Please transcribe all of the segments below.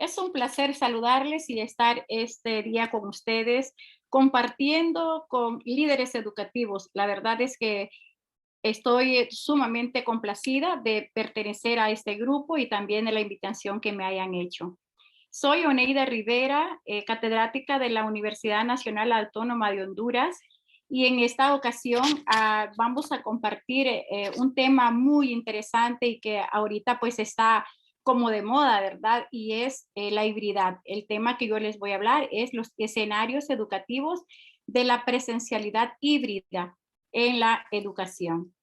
Es un placer saludarles y estar este día con ustedes, compartiendo con líderes educativos. La verdad es que estoy sumamente complacida de pertenecer a este grupo y también de la invitación que me hayan hecho. Soy Oneida Rivera, catedrática de la Universidad Nacional Autónoma de Honduras, y en esta ocasión vamos a compartir un tema muy interesante y que ahorita pues está como de moda, ¿verdad? Y es la hibridad. El tema que yo les voy a hablar es los escenarios educativos de la presencialidad híbrida en la educación.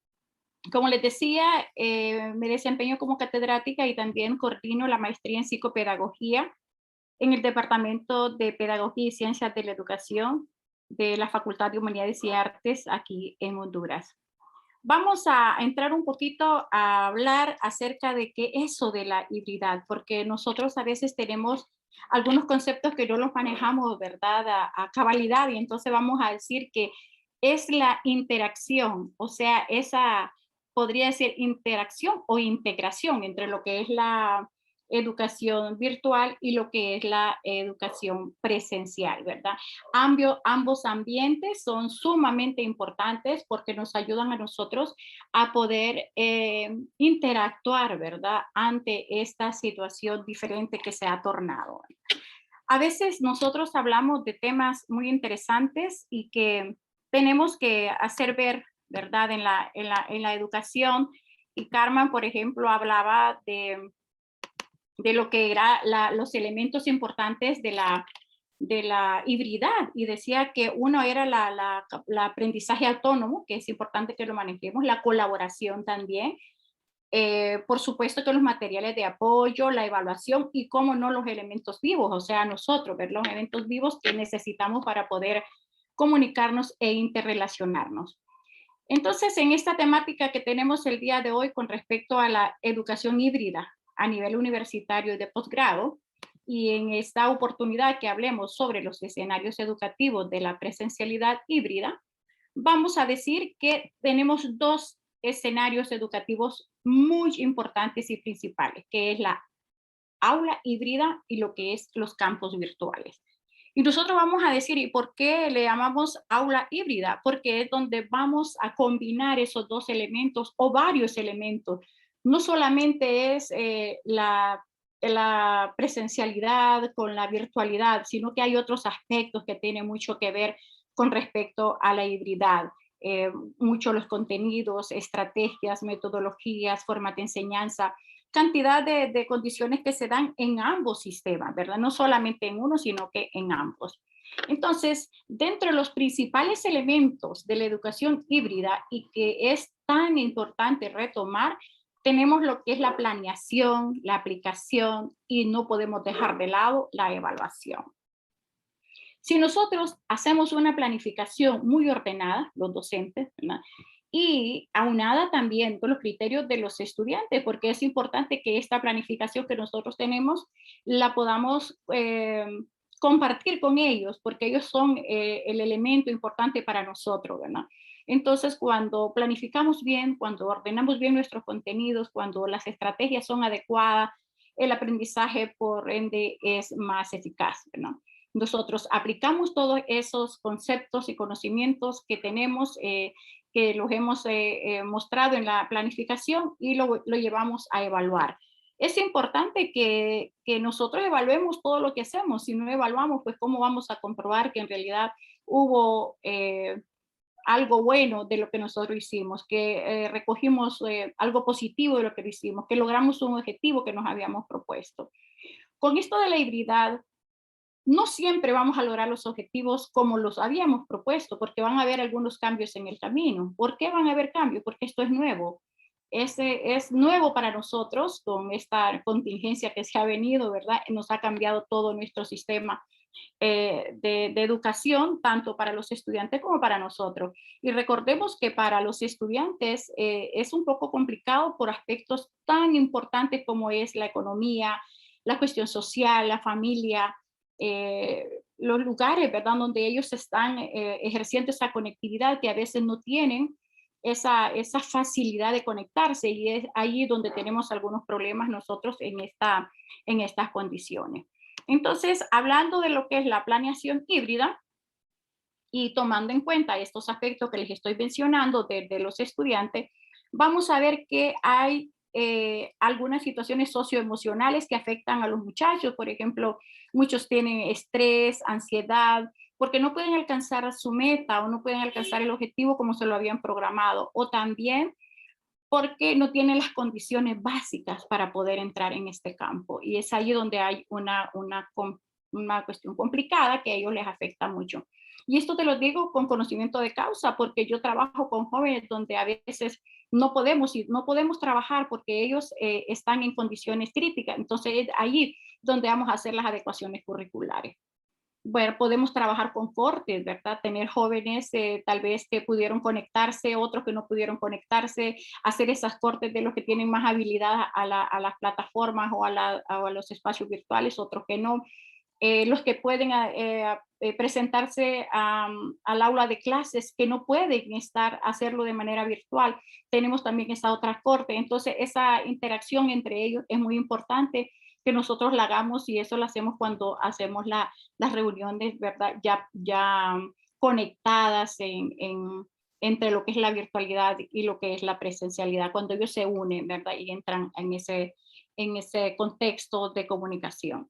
Como les decía, me desempeño como catedrática y también coordino la maestría en psicopedagogía en el Departamento de Pedagogía y Ciencias de la Educación de la Facultad de Humanidades y Artes aquí en Honduras. Vamos a entrar un poquito a hablar acerca de qué es eso de la hibridad, porque nosotros a veces tenemos algunos conceptos que no los manejamos, ¿verdad? A cabalidad, y entonces vamos a decir que es la interacción, o sea, esa podría ser interacción o integración entre lo que es la educación virtual y lo que es la educación presencial, ¿verdad? Ambos ambientes son sumamente importantes porque nos ayudan a nosotros a poder interactuar, ¿verdad? Ante esta situación diferente que se ha tornado. A veces nosotros hablamos de temas muy interesantes y que tenemos que hacer ver, ¿verdad? En la educación. Y Carmen, por ejemplo, hablaba de lo que eran los elementos importantes de la hibridad y decía que uno era la aprendizaje autónomo, que es importante que lo manejemos, la colaboración también, por supuesto que los materiales de apoyo, la evaluación y cómo no los elementos vivos, o sea, nosotros, ver los elementos vivos que necesitamos para poder comunicarnos e interrelacionarnos. Entonces, en esta temática que tenemos el día de hoy con respecto a la educación híbrida a nivel universitario y de posgrado, y en esta oportunidad que hablemos sobre los escenarios educativos de la presencialidad híbrida, vamos a decir que tenemos dos escenarios educativos muy importantes y principales, que es la aula híbrida y lo que es los campos virtuales. Y nosotros vamos a decir, ¿y por qué le llamamos aula híbrida? Porque es donde vamos a combinar esos dos elementos o varios elementos. No solamente es la presencialidad con la virtualidad, sino que hay otros aspectos que tienen mucho que ver con respecto a la hibridad. Eh, Mucho los contenidos, estrategias, metodologías, formas de enseñanza, cantidad de condiciones que se dan en ambos sistemas, ¿verdad? No solamente en uno, sino que en ambos. Entonces, dentro de los principales elementos de la educación híbrida y que es tan importante retomar, tenemos lo que es la planeación, la aplicación y no podemos dejar de lado la evaluación. Si nosotros hacemos una planificación muy ordenada, los docentes, ¿verdad? Y aunada también con los criterios de los estudiantes, porque es importante que esta planificación que nosotros tenemos la podamos compartir con ellos, porque ellos son el elemento importante para nosotros, ¿verdad? Entonces, cuando planificamos bien, cuando ordenamos bien nuestros contenidos, cuando las estrategias son adecuadas, el aprendizaje, por ende, es más eficaz, ¿verdad? Nosotros aplicamos todos esos conceptos y conocimientos que tenemos, que los hemos mostrado en la planificación y lo llevamos a evaluar. Es importante que nosotros evaluemos todo lo que hacemos. Si no evaluamos, pues cómo vamos a comprobar que en realidad hubo algo bueno de lo que nosotros hicimos, que recogimos algo positivo de lo que hicimos, que logramos un objetivo que nos habíamos propuesto. Con esto de la hibridad, no siempre vamos a lograr los objetivos como los habíamos propuesto, porque van a haber algunos cambios en el camino. ¿Por qué van a haber cambios? Porque esto es nuevo. Es nuevo para nosotros con esta contingencia que se ha venido, ¿verdad? Nos ha cambiado todo nuestro sistema de educación, tanto para los estudiantes como para nosotros. Y recordemos que para los estudiantes es un poco complicado por aspectos tan importantes como es la economía, la cuestión social, la familia, los lugares, ¿verdad?, donde ellos están ejerciendo esa conectividad que a veces no tienen esa facilidad de conectarse, y es ahí donde tenemos algunos problemas nosotros en estas condiciones. Entonces, hablando de lo que es la planeación híbrida y tomando en cuenta estos aspectos que les estoy mencionando de los estudiantes, vamos a ver que hay algunas situaciones socioemocionales que afectan a los muchachos. Por ejemplo, muchos tienen estrés, ansiedad, porque no pueden alcanzar su meta o no pueden alcanzar el objetivo como se lo habían programado. O también porque no tienen las condiciones básicas para poder entrar en este campo. Y es ahí donde hay una cuestión complicada que a ellos les afecta mucho. Y esto te lo digo con conocimiento de causa, porque yo trabajo con jóvenes donde a veces no podemos trabajar porque ellos están en condiciones críticas. Entonces es ahí donde vamos a hacer las adecuaciones curriculares. Bueno, podemos trabajar con cortes, ¿verdad? Tener jóvenes tal vez que pudieron conectarse, otros que no pudieron conectarse, hacer esas cortes de los que tienen más habilidad a las plataformas o a los espacios virtuales, otros que no. Los que pueden presentarse al aula de clases, que no pueden hacerlo de manera virtual. Tenemos también esa otra corte. Entonces, esa interacción entre ellos es muy importante que nosotros la hagamos, y eso lo hacemos cuando hacemos las reuniones, ¿verdad? Ya conectadas entre lo que es la virtualidad y lo que es la presencialidad, cuando ellos se unen, ¿verdad? Y entran en ese contexto de comunicación.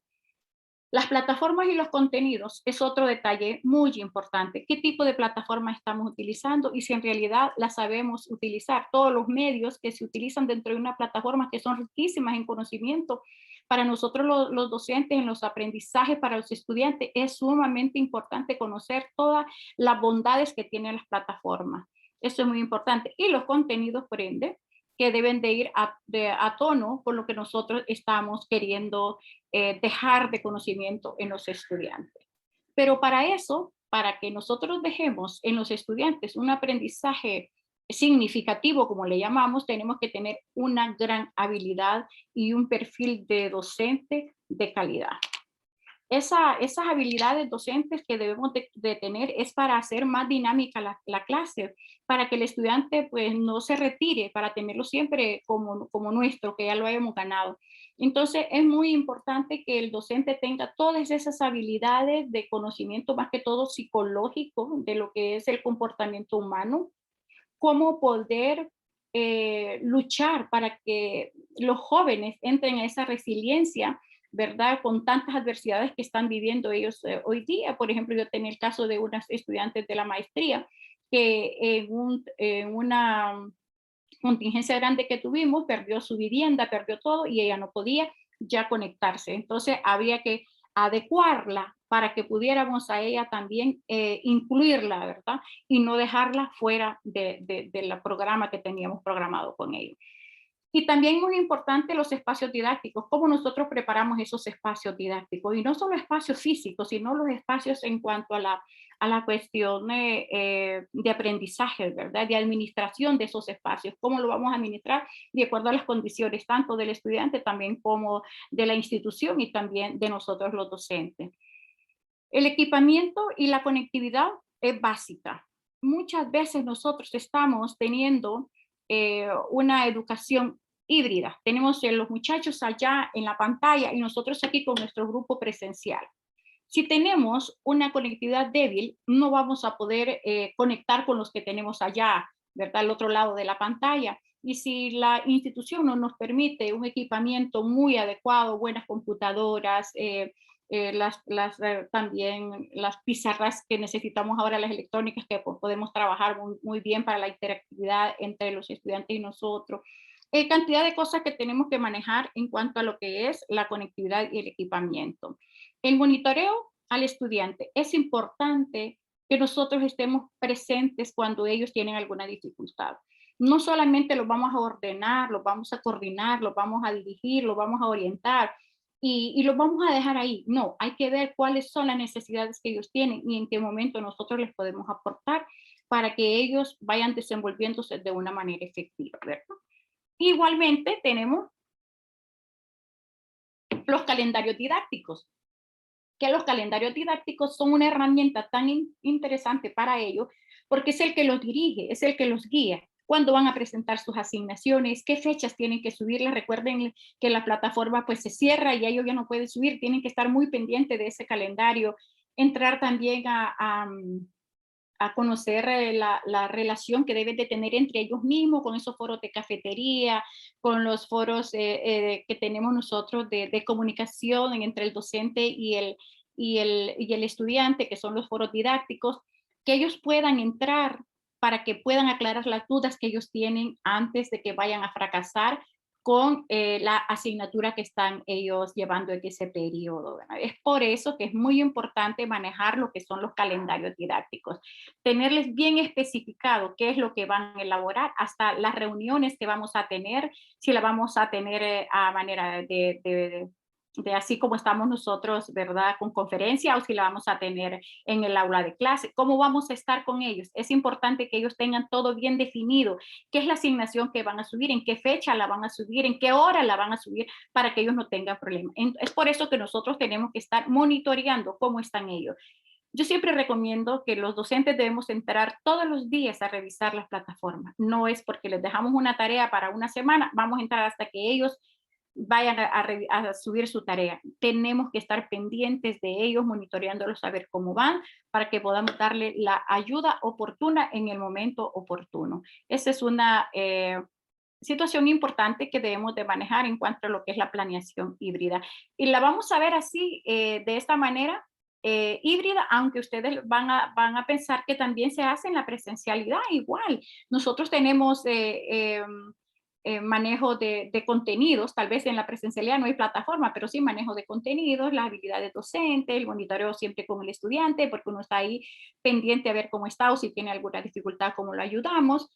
Las plataformas y los contenidos es otro detalle muy importante. ¿Qué tipo de plataforma estamos utilizando? Y si en realidad la sabemos utilizar. Todos los medios que se utilizan dentro de una plataforma, que son riquísimas en conocimiento, para nosotros los docentes, en los aprendizajes para los estudiantes, es sumamente importante conocer todas las bondades que tienen las plataformas. Eso es muy importante. Y los contenidos, por ende, que deben de ir a tono con lo que nosotros estamos queriendo dejar de conocimiento en los estudiantes. Pero para eso, para que nosotros dejemos en los estudiantes un aprendizaje significativo, como le llamamos, tenemos que tener una gran habilidad y un perfil de docente de calidad. Esas habilidades docentes que debemos de tener es para hacer más dinámica la clase, para que el estudiante pues no se retire, para tenerlo siempre como nuestro, que ya lo hayamos ganado. Entonces es muy importante que el docente tenga todas esas habilidades de conocimiento, más que todo psicológico, de lo que es el comportamiento humano, cómo poder luchar para que los jóvenes entren a esa resiliencia, ¿verdad? Con tantas adversidades que están viviendo ellos hoy día. Por ejemplo, yo tenía el caso de unas estudiantes de la maestría que en una contingencia grande que tuvimos, perdió su vivienda, perdió todo, y ella no podía ya conectarse. Entonces había que adecuarla para que pudiéramos a ella también incluirla, ¿verdad? Y no dejarla fuera del programa que teníamos programado con ellos. Y también muy importante los espacios didácticos, cómo nosotros preparamos esos espacios didácticos, y no solo espacios físicos, sino los espacios en cuanto a la cuestión de aprendizaje, ¿verdad? De administración de esos espacios, cómo lo vamos a administrar de acuerdo a las condiciones tanto del estudiante también como de la institución y también de nosotros los docentes. El equipamiento y la conectividad es básica. Muchas veces nosotros estamos teniendo una educación híbrida. Tenemos los muchachos allá en la pantalla y nosotros aquí con nuestro grupo presencial. Si tenemos una conectividad débil, no vamos a poder conectar con los que tenemos allá, ¿verdad? Al otro lado de la pantalla. Y si la institución no nos permite un equipamiento muy adecuado, buenas computadoras, también las pizarras que necesitamos ahora, las electrónicas, que podemos trabajar muy bien para la interactividad entre los estudiantes y nosotros. Cantidad de cosas que tenemos que manejar en cuanto a lo que es la conectividad y el equipamiento. El monitoreo al estudiante. Es importante que nosotros estemos presentes cuando ellos tienen alguna dificultad. No solamente los vamos a ordenar, los vamos a coordinar, los vamos a dirigir, los vamos a orientar y los vamos a dejar ahí. No, hay que ver cuáles son las necesidades que ellos tienen y en qué momento nosotros les podemos aportar para que ellos vayan desenvolviéndose de una manera efectiva, ¿verdad? Igualmente tenemos los calendarios didácticos, que los calendarios didácticos son una herramienta tan interesante para ellos porque es el que los dirige, es el que los guía. cuándo van a presentar sus asignaciones, qué fechas tienen que subirlas. Recuerden que la plataforma pues se cierra y ellos ya no pueden subir, tienen que estar muy pendientes de ese calendario. Entrar también a conocer la relación que deben de tener entre ellos mismos, con esos foros de cafetería, con los foros que tenemos nosotros de comunicación entre el docente y el estudiante, que son los foros didácticos, que ellos puedan entrar para que puedan aclarar las dudas que ellos tienen antes de que vayan a fracasar con la asignatura que están ellos llevando en ese periodo, ¿verdad? Es por eso que es muy importante manejar lo que son los calendarios didácticos, tenerles bien especificado qué es lo que van a elaborar, hasta las reuniones que vamos a tener, si la vamos a tener a manera de así como estamos nosotros, ¿verdad? Con conferencia, o si la vamos a tener en el aula de clase, cómo vamos a estar con ellos. Es importante que ellos tengan todo bien definido, qué es la asignación que van a subir, en qué fecha la van a subir, en qué hora la van a subir, para que ellos no tengan problemas. Es por eso que nosotros tenemos que estar monitoreando cómo están ellos. Yo siempre recomiendo que los docentes debemos entrar todos los días a revisar las plataformas. No es porque les dejamos una tarea para una semana, vamos a entrar hasta que ellos vayan a subir su tarea. Tenemos que estar pendientes de ellos, monitoreándolos, saber cómo van, para que podamos darle la ayuda oportuna en el momento oportuno. Esa es una situación importante que debemos de manejar en cuanto a lo que es la planeación híbrida. Y la vamos a ver así, de esta manera, híbrida, aunque ustedes van a pensar que también se hace en la presencialidad igual. Nosotros tenemos manejo de contenidos, tal vez en la presencialidad no hay plataforma, pero sí manejo de contenidos, las habilidades docentes, el monitoreo siempre con el estudiante, porque uno está ahí pendiente a ver cómo está o si tiene alguna dificultad, cómo lo ayudamos.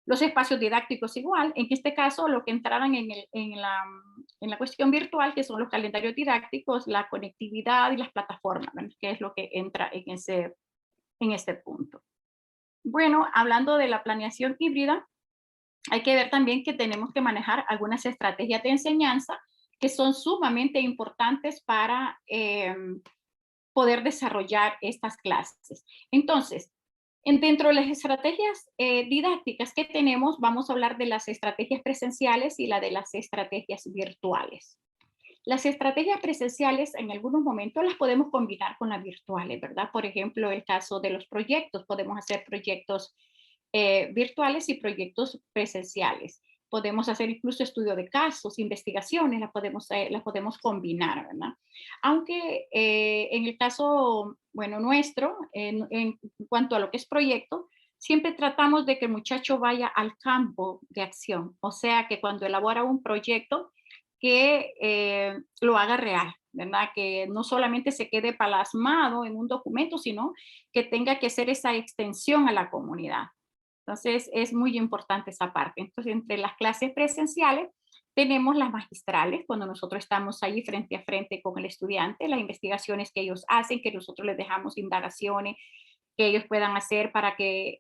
Los espacios didácticos igual, en este caso lo que entraran en la cuestión virtual, que son los calendarios didácticos, la conectividad y las plataformas, ¿verdad? Que es lo que entra en este punto. Bueno, hablando de la planeación híbrida, hay que ver también que tenemos que manejar algunas estrategias de enseñanza que son sumamente importantes para poder desarrollar estas clases. Entonces, dentro de las estrategias didácticas que tenemos, vamos a hablar de las estrategias presenciales y la de las estrategias virtuales. Las estrategias presenciales en algunos momentos las podemos combinar con las virtuales, ¿verdad? Por ejemplo, el caso de los proyectos, podemos hacer proyectos virtuales y proyectos presenciales. Podemos hacer incluso estudio de casos, investigaciones, las podemos combinar, ¿verdad? Aunque en el caso, bueno, nuestro, en cuanto a lo que es proyecto, siempre tratamos de que el muchacho vaya al campo de acción, o sea, que cuando elabora un proyecto, que lo haga real, ¿verdad? Que no solamente se quede plasmado en un documento, sino que tenga que hacer esa extensión a la comunidad. Entonces, es muy importante esa parte. Entonces, entre las clases presenciales, tenemos las magistrales, cuando nosotros estamos ahí frente a frente con el estudiante, las investigaciones que ellos hacen, que nosotros les dejamos indagaciones que ellos puedan hacer para que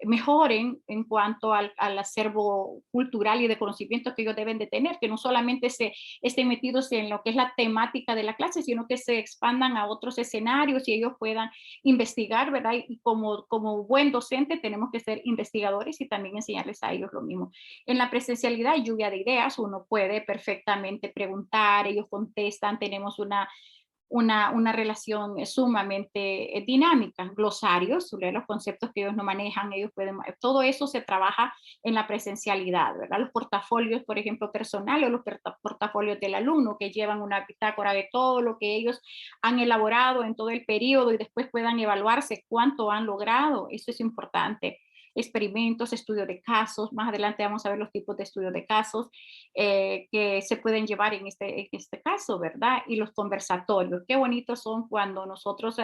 mejoren en cuanto al acervo cultural y de conocimientos que ellos deben de tener, que no solamente se estén metidos en lo que es la temática de la clase, sino que se expandan a otros escenarios y ellos puedan investigar, ¿verdad? Y como buen docente tenemos que ser investigadores y también enseñarles a ellos lo mismo. En la presencialidad, lluvia de ideas, uno puede perfectamente preguntar, ellos contestan, tenemos una relación sumamente dinámica, glosarios sobre los conceptos que ellos no manejan, ellos pueden, todo eso se trabaja en la presencialidad, ¿verdad? Los portafolios, por ejemplo, personales o los portafolios del alumno que llevan una bitácora de todo lo que ellos han elaborado en todo el periodo y después puedan evaluarse cuánto han logrado, eso es importante. Experimentos, estudio de casos, más adelante vamos a ver los tipos de estudios de casos que se pueden llevar en este caso, ¿verdad? Y los conversatorios, qué bonitos son cuando nosotros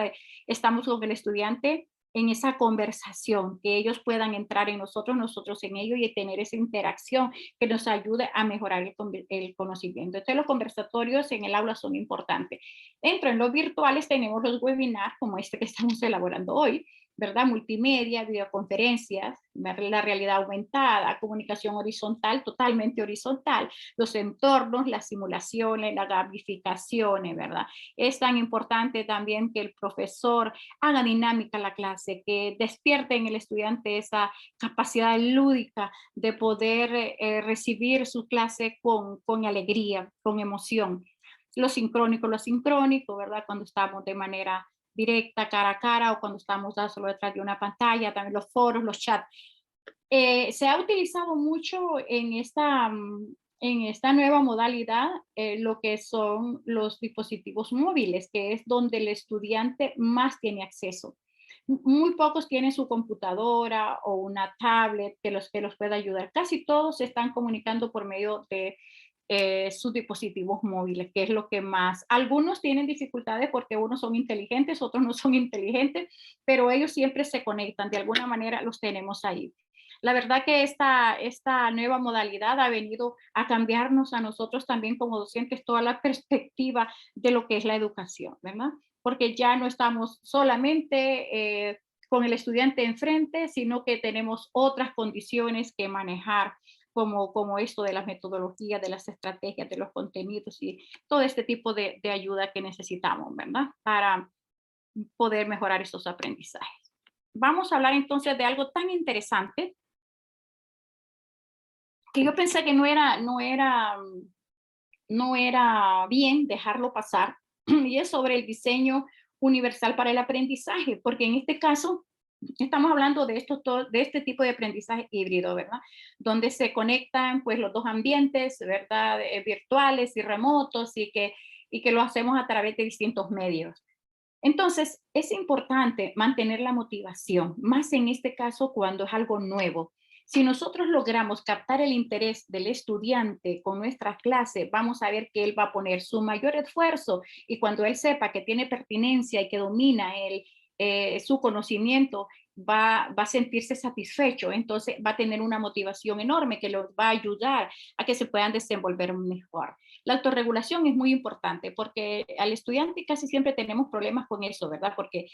estamos con el estudiante en esa conversación, que ellos puedan entrar en nosotros, nosotros en ellos y tener esa interacción que nos ayude a mejorar el conocimiento. Entonces los conversatorios en el aula son importantes. Dentro en los virtuales tenemos los webinars como este que estamos elaborando hoy, ¿verdad? Multimedia, videoconferencias, la realidad aumentada, comunicación horizontal, totalmente horizontal, los entornos, las simulaciones, las gamificaciones, ¿verdad? Es tan importante también que el profesor haga dinámica la clase, que despierte en el estudiante esa capacidad lúdica de poder recibir su clase con alegría, con emoción. Lo sincrónico, ¿verdad? Cuando estamos de manera directa, cara a cara, o cuando estamos solo detrás de una pantalla, también los foros, los chats. Se ha utilizado mucho en esta nueva modalidad lo que son los dispositivos móviles, que es donde el estudiante más tiene acceso. Muy pocos tienen su computadora o una tablet que los pueda ayudar. Casi todos se están comunicando por medio de sus dispositivos móviles, que es lo que más. Algunos tienen dificultades porque unos son inteligentes, otros no son inteligentes, pero ellos siempre se conectan, de alguna manera los tenemos ahí. La verdad que esta nueva modalidad ha venido a cambiarnos a nosotros también como docentes toda la perspectiva de lo que es la educación, ¿verdad? Porque ya no estamos solamente con el estudiante enfrente, sino que tenemos otras condiciones que manejar, como esto de las metodologías, de las estrategias, de los contenidos y todo este tipo de ayuda que necesitamos, ¿verdad? Para poder mejorar estos aprendizajes. Vamos a hablar entonces de algo tan interesante que yo pensé que no era bien dejarlo pasar, y es sobre el diseño universal para el aprendizaje, porque en este caso estamos hablando de este tipo de aprendizaje híbrido, ¿verdad? Donde se conectan pues los dos ambientes, ¿verdad? Virtuales y remotos y que lo hacemos a través de distintos medios. Entonces, es importante mantener la motivación, más en este caso cuando es algo nuevo. Si nosotros logramos captar el interés del estudiante con nuestra clase, vamos a ver que él va a poner su mayor esfuerzo y cuando él sepa que tiene pertinencia y que domina su conocimiento, va a sentirse satisfecho, entonces va a tener una motivación enorme que los va a ayudar a que se puedan desenvolver mejor. La autorregulación es muy importante porque al estudiante casi siempre tenemos problemas con eso, ¿verdad? Porque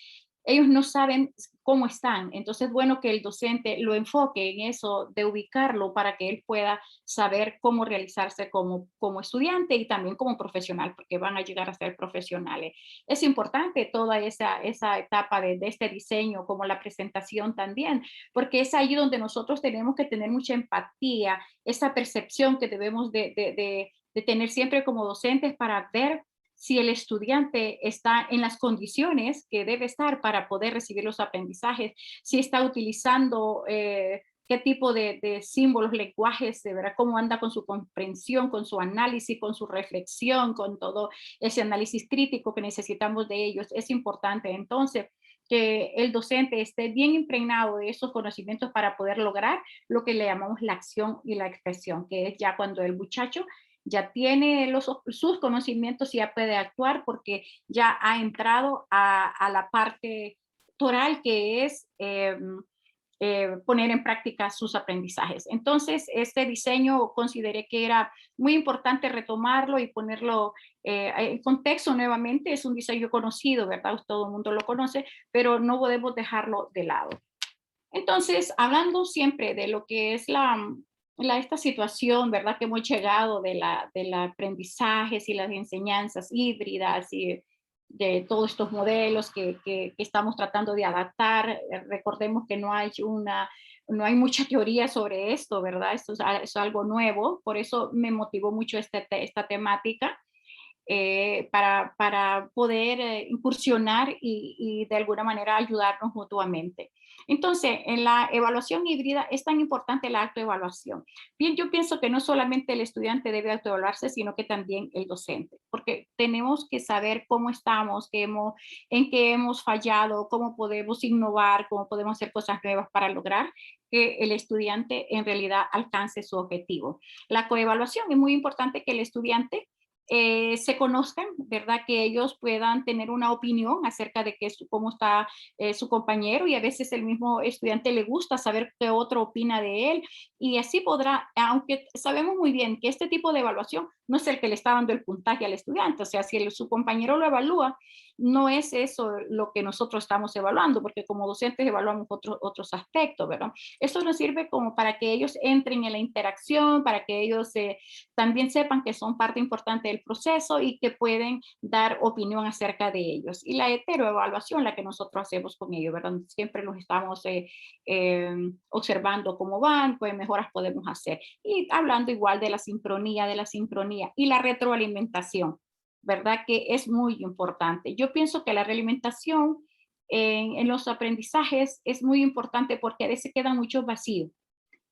ellos no saben cómo están. Entonces, bueno que el docente lo enfoque en eso, de ubicarlo para que él pueda saber cómo realizarse como estudiante y también como profesional, porque van a llegar a ser profesionales. Es importante toda esa etapa de este diseño, como la presentación también, porque es ahí donde nosotros tenemos que tener mucha empatía, esa percepción que debemos de tener siempre como docentes para ver si el estudiante está en las condiciones que debe estar para poder recibir los aprendizajes, si está utilizando qué tipo de símbolos, lenguajes, de verdad, cómo anda con su comprensión, con su análisis, con su reflexión, con todo ese análisis crítico que necesitamos de ellos. Es importante entonces que el docente esté bien impregnado de esos conocimientos para poder lograr lo que le llamamos la acción y la expresión, que es ya cuando el muchacho ya tiene sus conocimientos y ya puede actuar porque ya ha entrado a la parte toral que es poner en práctica sus aprendizajes. Entonces, este diseño consideré que era muy importante retomarlo y ponerlo en contexto nuevamente. Es un diseño conocido, ¿verdad? Todo el mundo lo conoce, pero no podemos dejarlo de lado. Entonces, hablando siempre de lo que es esta situación, ¿verdad? Que hemos llegado de la aprendizajes y las enseñanzas híbridas y de todos estos modelos que estamos tratando de adaptar. Recordemos que no hay mucha teoría sobre esto, ¿verdad? Esto es algo nuevo, por eso me motivó mucho esta temática para poder incursionar y de alguna manera ayudarnos mutuamente. Entonces, en la evaluación híbrida es tan importante la autoevaluación. Bien, yo pienso que no solamente el estudiante debe autoevaluarse, sino que también el docente, porque tenemos que saber cómo estamos, en qué hemos fallado, cómo podemos innovar, cómo podemos hacer cosas nuevas para lograr que el estudiante en realidad alcance su objetivo. La coevaluación es muy importante que el estudiante se conozcan, ¿verdad? Que ellos puedan tener una opinión acerca de cómo está su compañero, y a veces el mismo estudiante le gusta saber qué otro opina de él, y así podrá, aunque sabemos muy bien que este tipo de evaluación no es el que le está dando el puntaje al estudiante, o sea, si su compañero lo evalúa, no es eso lo que nosotros estamos evaluando, porque como docentes evaluamos otros aspectos, ¿verdad? Eso nos sirve como para que ellos entren en la interacción, para que ellos también sepan que son parte importante del proceso y que pueden dar opinión acerca de ellos. Y la heteroevaluación, la que nosotros hacemos con ellos, ¿verdad? Siempre los estamos observando cómo van, qué mejoras podemos hacer. Y hablando igual de la sincronía y la retroalimentación, ¿verdad? Que es muy importante. Yo pienso que la realimentación en los aprendizajes es muy importante porque a veces quedan muchos vacíos.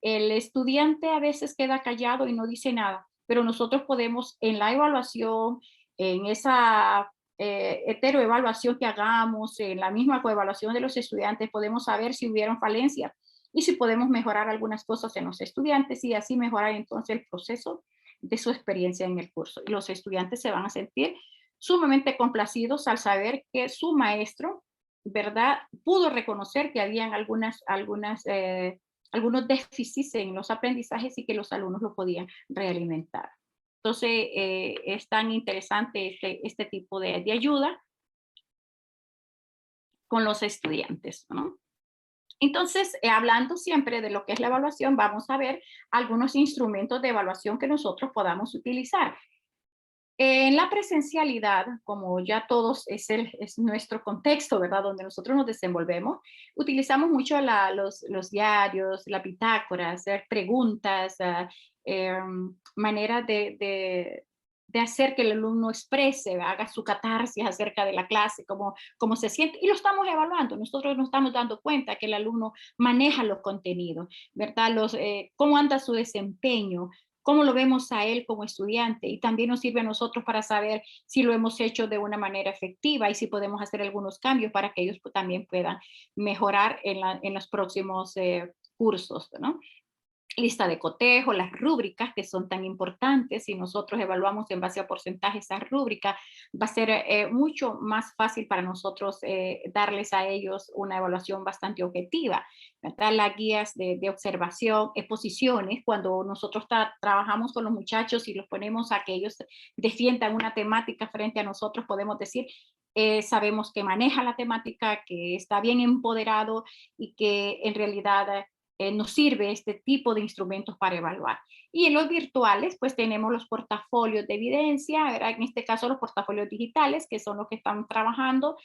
El estudiante a veces queda callado y no dice nada, pero nosotros podemos en la evaluación, en esa heteroevaluación que hagamos, en la misma coevaluación de los estudiantes, podemos saber si hubieron falencias y si podemos mejorar algunas cosas en los estudiantes y así mejorar entonces el proceso de su experiencia en el curso. Y los estudiantes se van a sentir sumamente complacidos al saber que su maestro, ¿verdad?, pudo reconocer que habían algunos déficits en los aprendizajes y que los alumnos lo podían realimentar. Entonces, es tan interesante este tipo de ayuda con los estudiantes, ¿no? Entonces, hablando siempre de lo que es la evaluación, vamos a ver algunos instrumentos de evaluación que nosotros podamos utilizar. En la presencialidad, como ya todos es nuestro contexto, ¿verdad? Donde nosotros nos desenvolvemos, utilizamos mucho los diarios, la bitácora, hacer preguntas, maneras de hacer que el alumno exprese, haga su catarsis acerca de la clase, cómo se siente, y lo estamos evaluando. Nosotros nos estamos dando cuenta que el alumno maneja los contenidos, ¿verdad? Cómo anda su desempeño, cómo lo vemos a él como estudiante, y también nos sirve a nosotros para saber si lo hemos hecho de una manera efectiva y si podemos hacer algunos cambios para que ellos también puedan mejorar en los próximos cursos, ¿no? Lista de cotejo, las rúbricas que son tan importantes. Si nosotros evaluamos en base a porcentaje esa rúbrica, va a ser mucho más fácil para nosotros darles a ellos una evaluación bastante objetiva, ¿verdad? Las guías de observación, exposiciones, cuando nosotros trabajamos con los muchachos y los ponemos a que ellos defiendan una temática frente a nosotros, podemos decir, sabemos que maneja la temática, que está bien empoderado y que en realidad nos sirve este tipo de instrumentos para evaluar. Y en los virtuales, pues tenemos los portafolios de evidencia, ¿verdad? En este caso los portafolios digitales, que son los que estamos trabajando.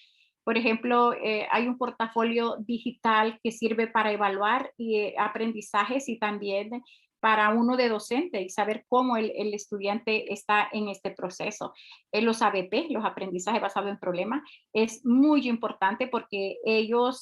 Por ejemplo, hay un portafolio digital que sirve para evaluar aprendizajes y también para uno de docente y saber cómo el estudiante está en este proceso. Los ABP, los aprendizajes basados en problemas, es muy importante porque ellos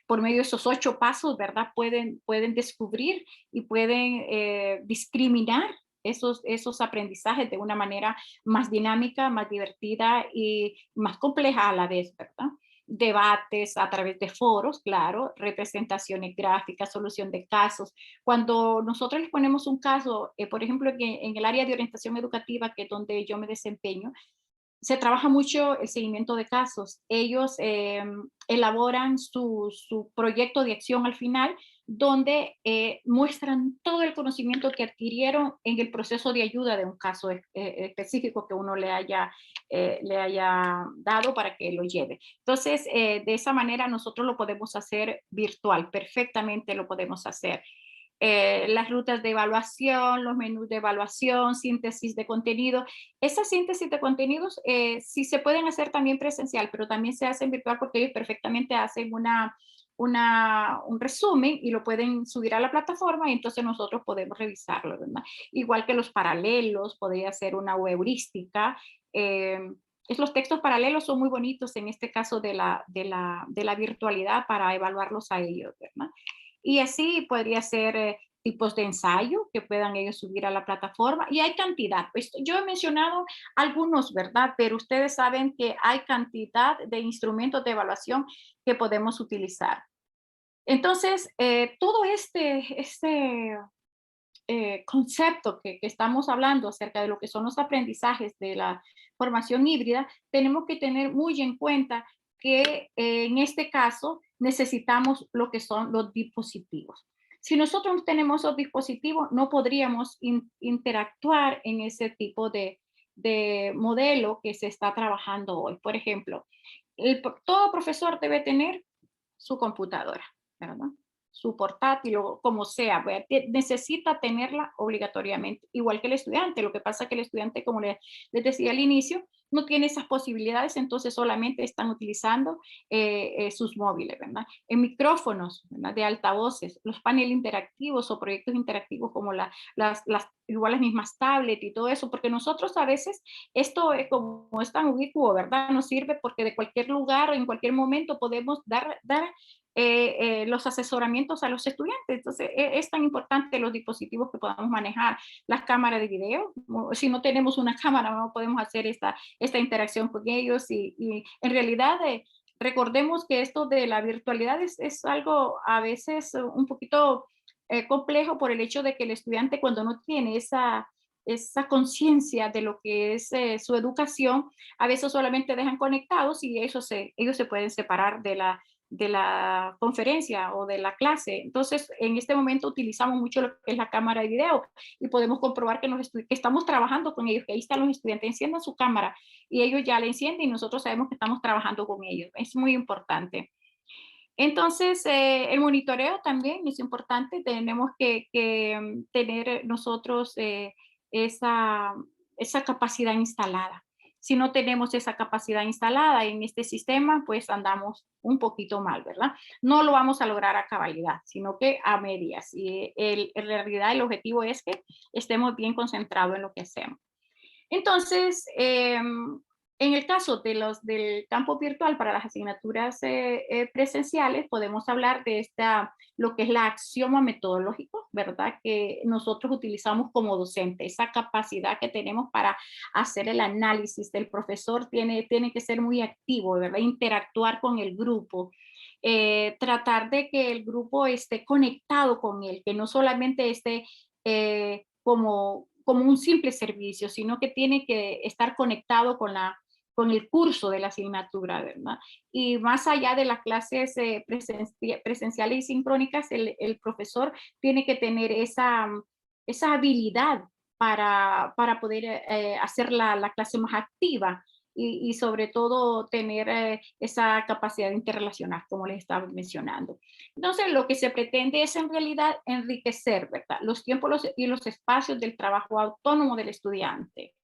por medio de esos 8 pasos, ¿verdad? Pueden descubrir y pueden discriminar esos aprendizajes de una manera más dinámica, más divertida y más compleja a la vez, ¿verdad? Debates a través de foros, claro, representaciones gráficas, solución de casos. Cuando nosotros les ponemos un caso, por ejemplo, en el área de orientación educativa, que es donde yo me desempeño, se trabaja mucho el seguimiento de casos. Ellos elaboran su proyecto de acción al final, donde muestran todo el conocimiento que adquirieron en el proceso de ayuda de un caso específico que uno le haya dado para que lo lleve. Entonces, de esa manera nosotros lo podemos hacer virtual, perfectamente lo podemos hacer. Las rutas de evaluación, los menús de evaluación, síntesis de contenido. Esas síntesis de contenidos sí se pueden hacer también presencial, pero también se hacen virtual porque ellos perfectamente hacen un resumen y lo pueden subir a la plataforma y entonces nosotros podemos revisarlo, ¿verdad? Igual que los paralelos, podría ser una heurística. Eh, los textos paralelos son muy bonitos en este caso de la virtualidad para evaluarlos a ellos, ¿verdad? Y así podría ser tipos de ensayo que puedan ellos subir a la plataforma. Y hay cantidad. Pues yo he mencionado algunos, ¿verdad? Pero ustedes saben que hay cantidad de instrumentos de evaluación que podemos utilizar. Entonces, todo este concepto que estamos hablando acerca de lo que son los aprendizajes de la formación híbrida, tenemos que tener muy en cuenta que en este caso necesitamos lo que son los dispositivos. Si nosotros no tenemos esos dispositivos, no podríamos interactuar en ese tipo de modelo que se está trabajando hoy. Por ejemplo, todo profesor debe tener su computadora, ¿verdad? Su portátil o como sea, pues, necesita tenerla obligatoriamente, igual que el estudiante. Lo que pasa es que el estudiante, como les decía al inicio, no tiene esas posibilidades, entonces solamente están utilizando sus móviles, ¿verdad? En micrófonos, ¿verdad? De altavoces, los paneles interactivos o proyectos interactivos como igual las mismas tablets y todo eso, porque nosotros a veces esto es como es tan ubicuo, ¿verdad? Nos sirve porque de cualquier lugar o en cualquier momento podemos dar los asesoramientos a los estudiantes. Entonces, es tan importante los dispositivos que podamos manejar, las cámaras de video. Si no tenemos una cámara, no podemos hacer esta interacción con ellos y en realidad recordemos que esto de la virtualidad es algo a veces un poquito complejo por el hecho de que el estudiante cuando no tiene esa conciencia de lo que es su educación, a veces solamente dejan conectados y ellos se pueden separar de la conferencia o de la clase. Entonces, en este momento utilizamos mucho lo que es la cámara de video y podemos comprobar que estamos trabajando con ellos, que ahí están los estudiantes, enciendan su cámara y ellos ya la encienden y nosotros sabemos que estamos trabajando con ellos. Es muy importante. Entonces, el monitoreo también es importante. Tenemos que tener nosotros esa, esa capacidad instalada. Si no tenemos esa capacidad instalada en este sistema, pues andamos un poquito mal, ¿verdad? No lo vamos a lograr a cabalidad, sino que a medias. Y en realidad el objetivo es que estemos bien concentrados en lo que hacemos. Entonces, en el caso del campo virtual para las asignaturas presenciales, podemos hablar de lo que es la axioma metodológico, ¿verdad? Que nosotros utilizamos como docente, esa capacidad que tenemos para hacer el análisis del profesor tiene que ser muy activo, ¿verdad? Interactuar con el grupo, tratar de que el grupo esté conectado con él, que no solamente esté como un simple servicio, sino que tiene que estar conectado con el curso de la asignatura, ¿verdad? Y más allá de las clases presenciales y sincrónicas, el profesor tiene que tener esa habilidad para poder hacer la clase más activa y sobre todo tener esa capacidad de interrelacionar, como les estaba mencionando. Entonces, lo que se pretende es en realidad enriquecer, ¿verdad? Los tiempos y los espacios del trabajo autónomo del estudiante.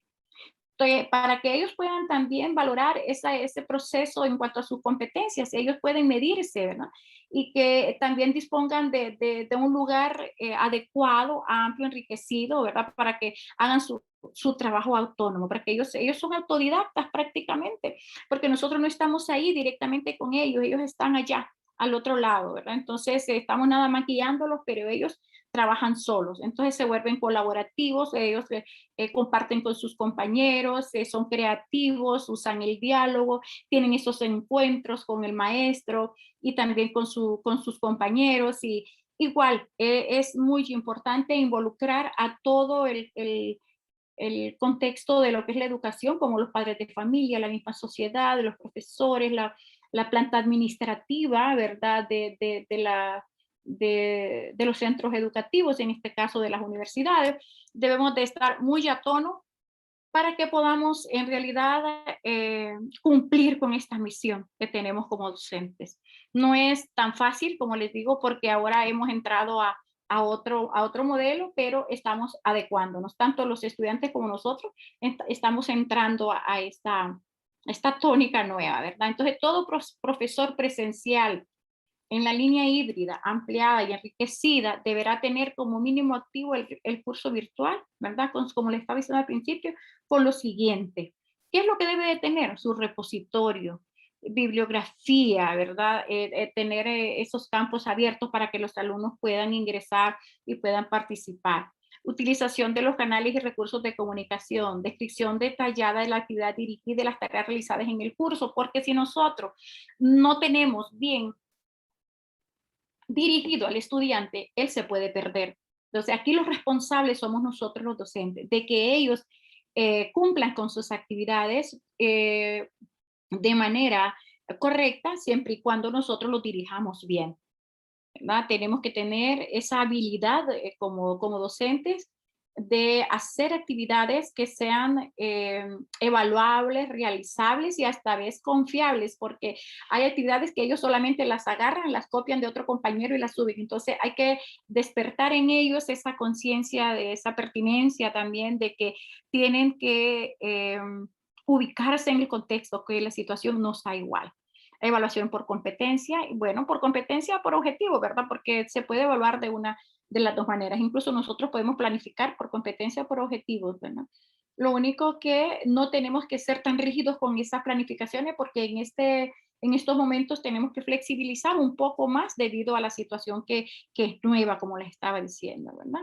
Entonces, para que ellos puedan también valorar ese proceso en cuanto a sus competencias, ellos pueden medirse, ¿verdad? Y que también dispongan de un lugar adecuado, amplio, enriquecido, ¿verdad? Para que hagan su trabajo autónomo, para que ellos son autodidactas prácticamente, porque nosotros no estamos ahí directamente con ellos están allá al otro lado, ¿verdad? Entonces, estamos nada más guiándolos, pero ellos trabajan solos, entonces se vuelven colaborativos, ellos comparten con sus compañeros, son creativos, usan el diálogo, tienen esos encuentros con el maestro y también con sus compañeros y igual es muy importante involucrar a todo el contexto de lo que es la educación, como los padres de familia, la misma sociedad, los profesores, la planta administrativa, ¿verdad? De los centros educativos, en este caso de las universidades, debemos de estar muy a tono para que podamos en realidad cumplir con esta misión que tenemos como docentes. No es tan fácil, como les digo, porque ahora hemos entrado a otro modelo, pero estamos adecuándonos, tanto los estudiantes como nosotros estamos entrando a esta tónica nueva, ¿verdad? Entonces, todo profesor presencial en la línea híbrida, ampliada y enriquecida, deberá tener como mínimo activo el curso virtual, ¿verdad? Como les estaba diciendo al principio, con lo siguiente. ¿Qué es lo que debe de tener? Su repositorio, bibliografía, ¿verdad? Tener esos campos abiertos para que los alumnos puedan ingresar y puedan participar. Utilización de los canales y recursos de comunicación, descripción detallada de la actividad dirigida y de las tareas realizadas en el curso, porque si nosotros no tenemos bien dirigido al estudiante, él se puede perder. Entonces, aquí los responsables somos nosotros los docentes, de que ellos cumplan con sus actividades de manera correcta, siempre y cuando nosotros los dirijamos bien, ¿verdad? Tenemos que tener esa habilidad como docentes de hacer actividades que sean evaluables, realizables y hasta vez confiables, porque hay actividades que ellos solamente las agarran, las copian de otro compañero y las suben. Entonces hay que despertar en ellos esa conciencia de esa pertinencia también, de que tienen que ubicarse en el contexto, que la situación no está igual. Evaluación por competencia, y bueno, por competencia, por objetivo, ¿verdad? Porque se puede evaluar de una de las dos maneras. Incluso nosotros podemos planificar por competencia o por objetivos, ¿verdad? Lo único que no tenemos que ser tan rígidos con esas planificaciones porque en estos momentos tenemos que flexibilizar un poco más debido a la situación que es nueva, como les estaba diciendo, ¿verdad?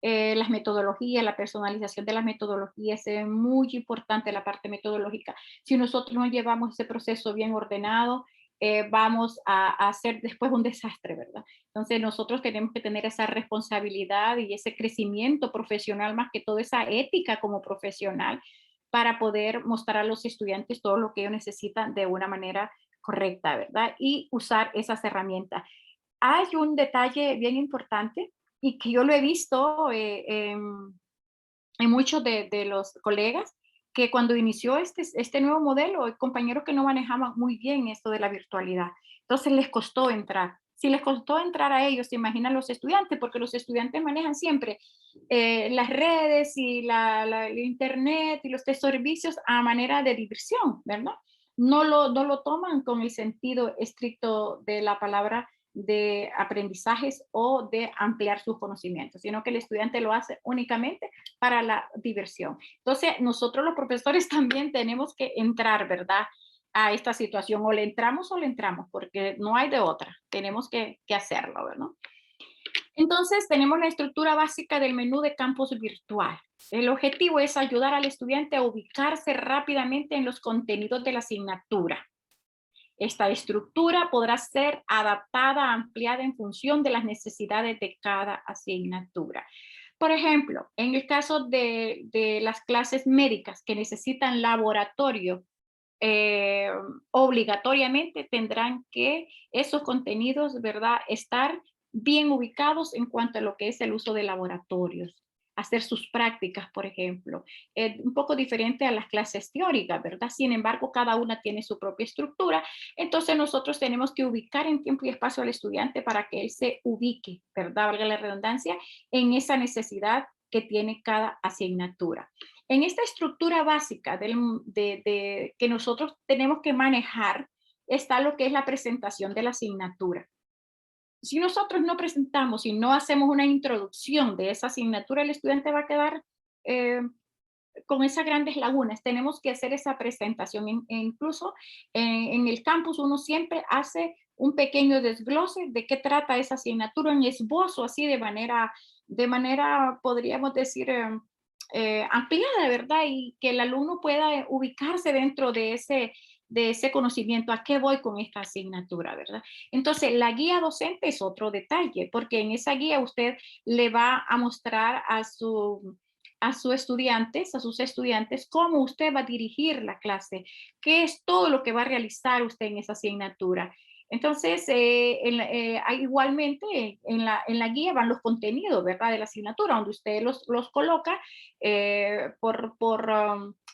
Las metodologías, la personalización de las metodologías es muy importante la parte metodológica. Si nosotros no llevamos ese proceso bien ordenado, vamos a hacer después un desastre, ¿verdad? Entonces nosotros tenemos que tener esa responsabilidad y ese crecimiento profesional, más que todo esa ética como profesional, para poder mostrar a los estudiantes todo lo que ellos necesitan de una manera correcta, ¿verdad? Y usar esas herramientas. Hay un detalle bien importante y que yo lo he visto en muchos de los colegas, que cuando inició este nuevo modelo, hay compañeros que no manejaban muy bien esto de la virtualidad. Entonces les costó entrar. Si les costó entrar a ellos, se imaginan los estudiantes, porque los estudiantes manejan siempre las redes y el internet y los servicios a manera de diversión, ¿verdad? No lo toman con el sentido estricto de la palabra de aprendizajes o de ampliar sus conocimientos, sino que el estudiante lo hace únicamente para la diversión. Entonces, nosotros los profesores también tenemos que entrar, ¿verdad? A esta situación, o le entramos, porque no hay de otra, tenemos que hacerlo, ¿verdad? Entonces, tenemos la estructura básica del menú de campus virtual. El objetivo es ayudar al estudiante a ubicarse rápidamente en los contenidos de la asignatura. Esta estructura podrá ser adaptada, ampliada en función de las necesidades de cada asignatura. Por ejemplo, en el caso de las clases médicas que necesitan laboratorio, eh, obligatoriamente tendrán que esos contenidos, ¿verdad?, estar bien ubicados en cuanto a lo que es el uso de laboratorios, hacer sus prácticas, por ejemplo. Un poco diferente a las clases teóricas, ¿verdad? Sin embargo, cada una tiene su propia estructura, entonces nosotros tenemos que ubicar en tiempo y espacio al estudiante para que él se ubique, ¿verdad? Valga la redundancia, en esa necesidad que tiene cada asignatura. En esta estructura básica que nosotros tenemos que manejar está lo que es la presentación de la asignatura. Si nosotros no presentamos y no hacemos una introducción de esa asignatura, el estudiante va a quedar eh, con esas grandes lagunas. Tenemos que hacer esa presentación. Incluso en el campus uno siempre hace un pequeño desglose de qué trata esa asignatura en esbozo, así de manera podríamos decir, ampliada, ¿verdad? Y que el alumno pueda ubicarse dentro de ese conocimiento, a qué voy con esta asignatura, ¿verdad? Entonces, la guía docente es otro detalle, porque en esa guía usted le va a mostrar a sus estudiantes, cómo usted va a dirigir la clase, qué es todo lo que va a realizar usted en esa asignatura. Entonces, igualmente en la guía van los contenidos, ¿verdad? De la asignatura, donde usted los coloca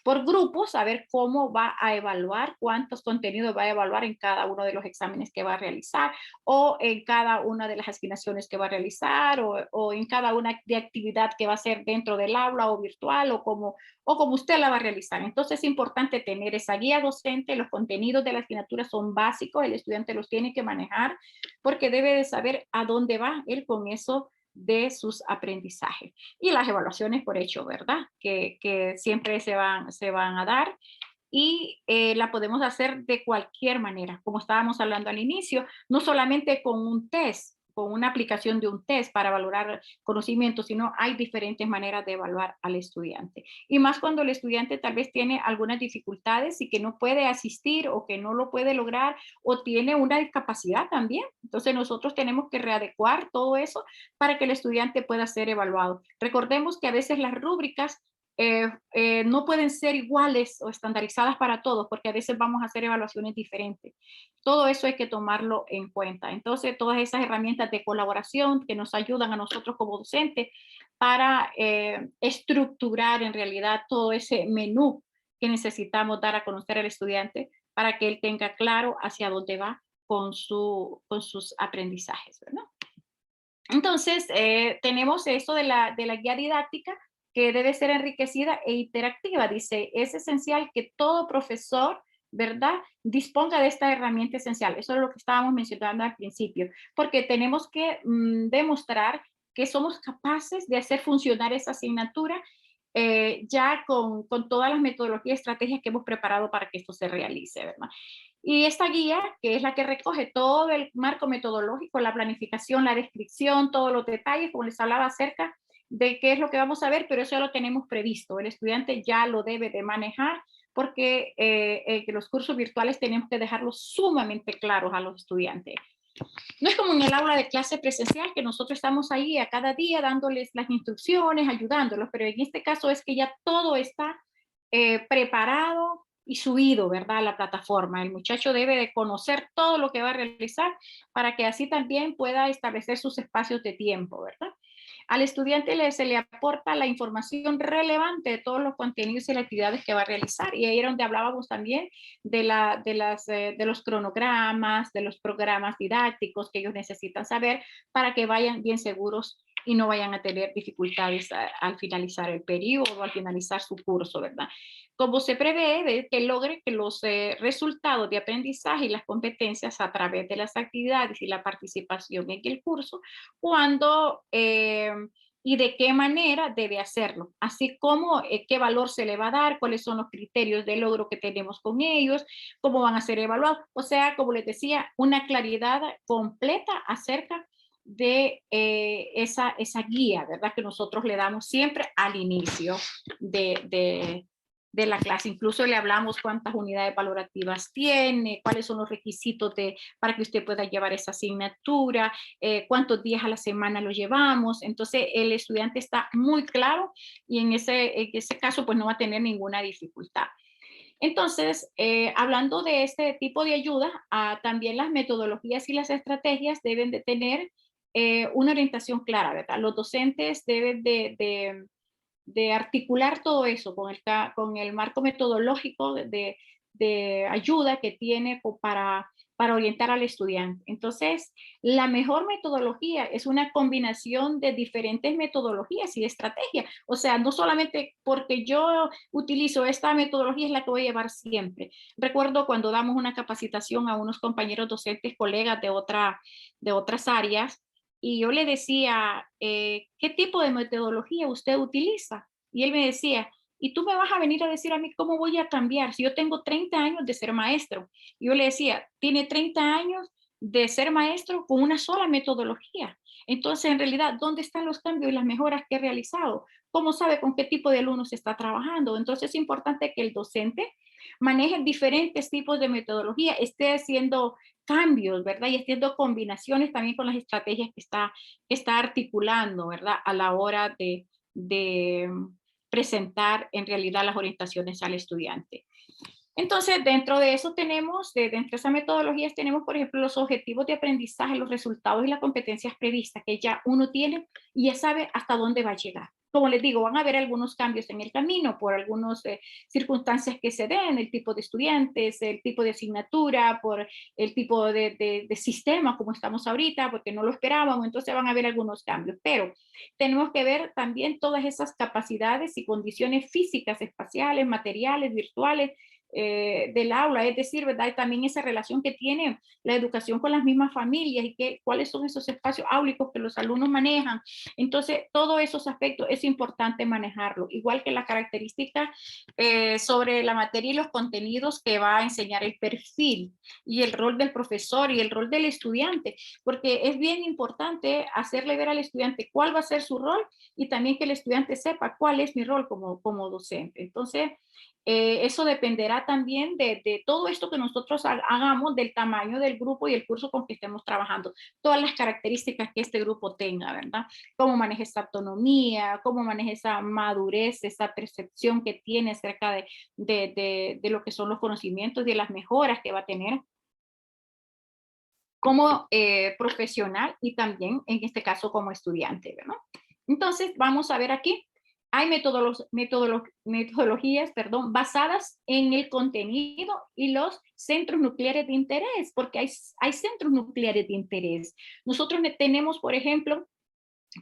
por grupos, a ver cómo va a evaluar, cuántos contenidos va a evaluar en cada uno de los exámenes que va a realizar, o en cada una de las asignaciones que va a realizar, o en cada una de actividad que va a hacer dentro del aula o virtual, o como usted la va a realizar. Entonces es importante tener esa guía docente, los contenidos de la asignatura son básicos, el estudiante los tiene que manejar porque debe de saber a dónde va él con eso de sus aprendizajes. Y las evaluaciones por hecho, ¿verdad? Que siempre se van a dar y la podemos hacer de cualquier manera, como estábamos hablando al inicio, no solamente con un test, con una aplicación de un test para valorar conocimiento, sino hay diferentes maneras de evaluar al estudiante. Y más cuando el estudiante tal vez tiene algunas dificultades y que no puede asistir o que no lo puede lograr o tiene una discapacidad también. Entonces nosotros tenemos que readecuar todo eso para que el estudiante pueda ser evaluado. Recordemos que a veces las rúbricas no pueden ser iguales o estandarizadas para todos, porque a veces vamos a hacer evaluaciones diferentes. Todo eso hay que tomarlo en cuenta. Entonces, todas esas herramientas de colaboración que nos ayudan a nosotros como docentes para estructurar en realidad todo ese menú que necesitamos dar a conocer al estudiante para que él tenga claro hacia dónde va con sus aprendizajes, ¿verdad? Entonces, tenemos esto de la guía didáctica que debe ser enriquecida e interactiva. Dice, es esencial que todo profesor, ¿verdad?, disponga de esta herramienta esencial. Eso es lo que estábamos mencionando al principio, porque tenemos que demostrar que somos capaces de hacer funcionar esa asignatura ya con todas las metodologías y estrategias que hemos preparado para que esto se realice, ¿verdad? Y esta guía, que es la que recoge todo el marco metodológico, la planificación, la descripción, todos los detalles, como les hablaba acerca de qué es lo que vamos a ver, pero eso ya lo tenemos previsto. El estudiante ya lo debe de manejar porque que los cursos virtuales tenemos que dejarlos sumamente claros a los estudiantes. No es como en el aula de clase presencial que nosotros estamos ahí a cada día dándoles las instrucciones, ayudándolos, pero en este caso es que ya todo está preparado y subido, ¿verdad? A la plataforma. El muchacho debe de conocer todo lo que va a realizar para que así también pueda establecer sus espacios de tiempo, ¿verdad? Al estudiante se le aporta la información relevante de todos los contenidos y las actividades que va a realizar. Y ahí era donde hablábamos también de los cronogramas, de los programas didácticos que ellos necesitan saber para que vayan bien seguros y no vayan a tener dificultades al finalizar el periodo o al finalizar su curso, ¿verdad? Como se prevé que logre que los resultados de aprendizaje y las competencias a través de las actividades y la participación en el curso, cuando y de qué manera debe hacerlo, así como qué valor se le va a dar, cuáles son los criterios de logro que tenemos con ellos, cómo van a ser evaluados. O sea, como les decía, una claridad completa acerca de esa guía, ¿verdad? Que nosotros le damos siempre al inicio de la clase. Incluso le hablamos cuántas unidades valorativas tiene, cuáles son los requisitos para que usted pueda llevar esa asignatura, cuántos días a la semana lo llevamos. Entonces, el estudiante está muy claro y en ese caso, pues no va a tener ninguna dificultad. Entonces, hablando de este tipo de ayuda, también las metodologías y las estrategias deben de tener una orientación clara, ¿verdad? Los docentes deben de articular todo eso con el marco metodológico de ayuda que tiene para orientar al estudiante. Entonces, la mejor metodología es una combinación de diferentes metodologías y estrategias. O sea, no solamente porque yo utilizo esta metodología es la que voy a llevar siempre. Recuerdo cuando damos una capacitación a unos compañeros docentes, colegas de otras áreas, y yo le decía, ¿qué tipo de metodología usted utiliza? Y él me decía, ¿y tú me vas a venir a decir a mí cómo voy a cambiar si yo tengo 30 años de ser maestro? Y yo le decía, tiene 30 años de ser maestro con una sola metodología. Entonces, en realidad, ¿dónde están los cambios y las mejoras que he realizado? ¿Cómo sabe con qué tipo de alumnos se está trabajando? Entonces, es importante que el docente maneje diferentes tipos de metodología, esté haciendo cambios, ¿verdad? Y haciendo combinaciones también con las estrategias que está articulando, ¿verdad? A la hora de presentar en realidad las orientaciones al estudiante. Entonces, dentro de eso tenemos, dentro de esas metodologías tenemos, por ejemplo, los objetivos de aprendizaje, los resultados y las competencias previstas que ya uno tiene y ya sabe hasta dónde va a llegar. Como les digo, van a haber algunos cambios en el camino por algunas circunstancias que se den, el tipo de estudiantes, el tipo de asignatura, por el tipo de sistema como estamos ahorita, porque no lo esperábamos, entonces van a haber algunos cambios. Pero tenemos que ver también todas esas capacidades y condiciones físicas, espaciales, materiales, virtuales, del aula, es decir, ¿verdad? Y también esa relación que tiene la educación con las mismas familias y cuáles son esos espacios áulicos que los alumnos manejan. Entonces, todos esos aspectos es importante manejarlo, igual que las características sobre la materia y los contenidos que va a enseñar el perfil y el rol del profesor y el rol del estudiante, porque es bien importante hacerle ver al estudiante cuál va a ser su rol y también que el estudiante sepa cuál es mi rol como docente. Entonces, eso dependerá también de todo esto que nosotros hagamos, del tamaño del grupo y el curso con que estemos trabajando, todas las características que este grupo tenga, ¿verdad? Cómo maneja esa autonomía, cómo maneja esa madurez, esa percepción que tiene acerca de lo que son los conocimientos y de las mejoras que va a tener como profesional y también en este caso como estudiante, ¿verdad? Entonces, vamos a ver aquí. Hay metodologías, perdón, basadas en el contenido y los centros nucleares de interés, porque hay centros nucleares de interés. Nosotros tenemos, por ejemplo,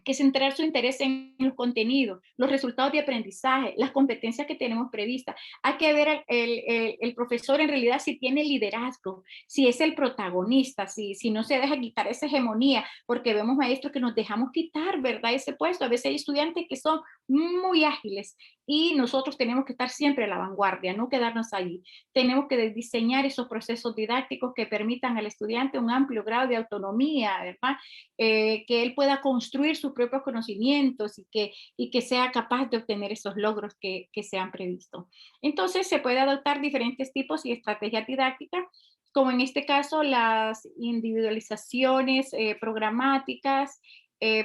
que centrar su interés en los contenidos, los resultados de aprendizaje, las competencias que tenemos previstas. Hay que ver el profesor en realidad si tiene liderazgo, si es el protagonista, si no se deja quitar esa hegemonía, porque vemos maestros que nos dejamos quitar, ¿verdad? Ese puesto. A veces hay estudiantes que son muy ágiles y nosotros tenemos que estar siempre a la vanguardia, no quedarnos allí. Tenemos que diseñar esos procesos didácticos que permitan al estudiante un amplio grado de autonomía, ¿verdad? Que él pueda construir sus propios conocimientos y que sea capaz de obtener esos logros que se han previsto. Entonces se puede adoptar diferentes tipos y estrategias didácticas, como en este caso las individualizaciones programáticas